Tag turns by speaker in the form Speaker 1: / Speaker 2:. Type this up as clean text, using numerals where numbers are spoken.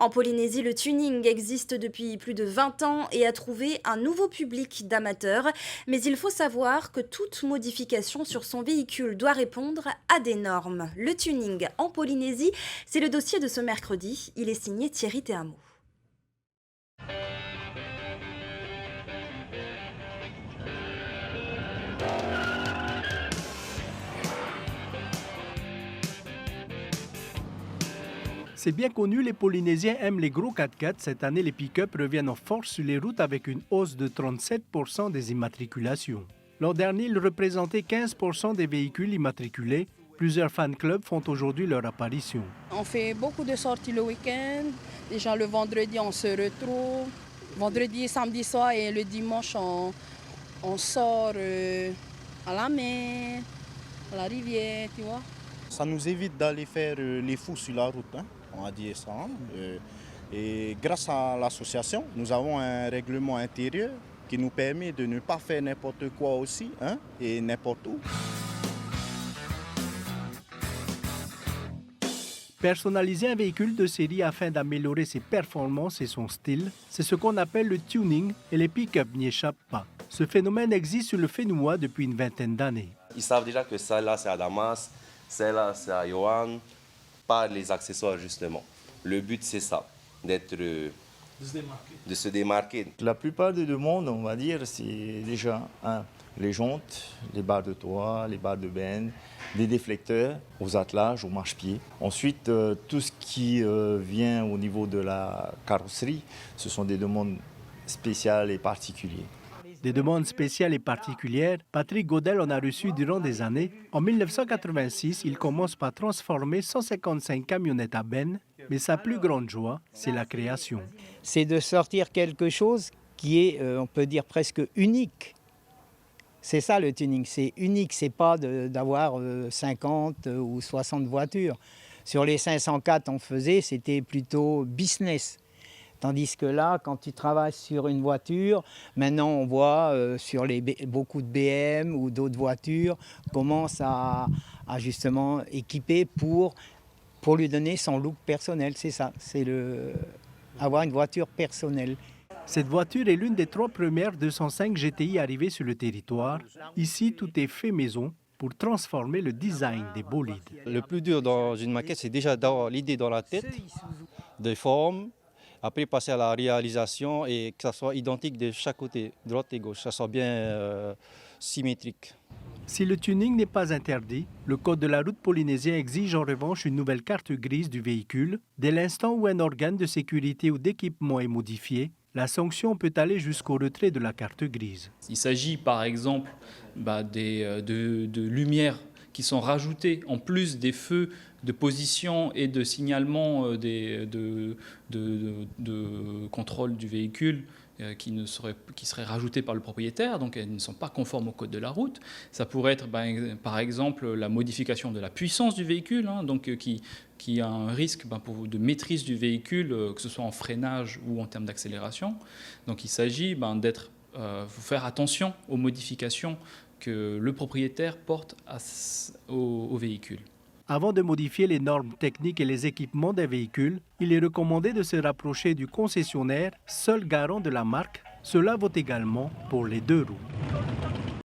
Speaker 1: En Polynésie, le tuning existe depuis plus de 20 ans et a trouvé un nouveau public d'amateurs. Mais il faut savoir que toute modification sur son véhicule doit répondre à des normes. Le tuning en Polynésie, c'est le dossier de ce mercredi. Il est signé Thierry Théamo.
Speaker 2: C'est bien connu, les Polynésiens aiment les gros 4x4. Cette année, les pick-up reviennent en force sur les routes avec une hausse de 37% des immatriculations. L'an dernier, ils représentaient 15% des véhicules immatriculés. Plusieurs fan clubs font aujourd'hui leur apparition.
Speaker 3: On fait beaucoup de sorties le week-end. Déjà le vendredi, on se retrouve. Vendredi, samedi soir et le dimanche, on sort à la mer, à la rivière, tu vois.
Speaker 4: Ça nous évite d'aller faire les fous sur la route, hein, on va dire ça. Et grâce à l'association, nous avons un règlement intérieur qui nous permet de ne pas faire n'importe quoi aussi, hein, et n'importe où.
Speaker 2: Personnaliser un véhicule de série afin d'améliorer ses performances et son style, c'est ce qu'on appelle le tuning et les pick-up n'y échappent pas. Ce phénomène existe sur le Fénoua depuis une vingtaine d'années.
Speaker 5: Ils savent déjà que celle-là c'est à Damas, celle-là c'est à Johan, par les accessoires justement. Le but c'est ça, de se démarquer.
Speaker 6: La plupart des demandes, on va dire, c'est déjà les jantes, les barres de toit, les barres de benne, des déflecteurs aux attelages, aux marchepieds. Ensuite, tout ce qui vient au niveau de la carrosserie, ce sont des demandes spéciales et particulières.
Speaker 2: Des demandes spéciales et particulières, Patrick Godel en a reçu durant des années. En 1986, il commence par transformer 155 camionnettes à benne, mais sa plus grande joie, c'est la création.
Speaker 7: C'est de sortir quelque chose qui est, on peut dire, presque unique. C'est ça le tuning, c'est unique, c'est pas d'avoir 50 ou 60 voitures. Sur les 504 on faisait, c'était plutôt business. Tandis que là, quand tu travailles sur une voiture, maintenant on voit sur beaucoup de BM ou d'autres voitures, commence à justement équiper pour lui donner son look personnel. C'est ça, c'est avoir une voiture personnelle.
Speaker 2: Cette voiture est l'une des 3 premières 205 GTI arrivées sur le territoire. Ici, tout est fait maison pour transformer le design des bolides.
Speaker 8: Le plus dur dans une maquette, c'est déjà d'avoir l'idée dans la tête, des formes, après passer à la réalisation et que ça soit identique de chaque côté, droite et gauche, que ça soit bien symétrique.
Speaker 2: Si le tuning n'est pas interdit, le Code de la route polynésien exige en revanche une nouvelle carte grise du véhicule. Dès l'instant où un organe de sécurité ou d'équipement est modifié, la sanction peut aller jusqu'au retrait de la carte grise.
Speaker 9: Il s'agit par exemple de lumières qui sont rajoutées en plus des feux de position et de signalement de contrôle du véhicule qui seraient rajoutées par le propriétaire, donc elles ne sont pas conformes au code de la route. Ça pourrait être par exemple la modification de la puissance du véhicule, donc qui a un risque de maîtrise du véhicule, que ce soit en freinage ou en termes d'accélération. Donc il s'agit faut faire attention aux modifications que le propriétaire porte au véhicule.
Speaker 2: Avant de modifier les normes techniques et les équipements des véhicules, il est recommandé de se rapprocher du concessionnaire, seul garant de la marque. Cela vaut également pour les 2 roues.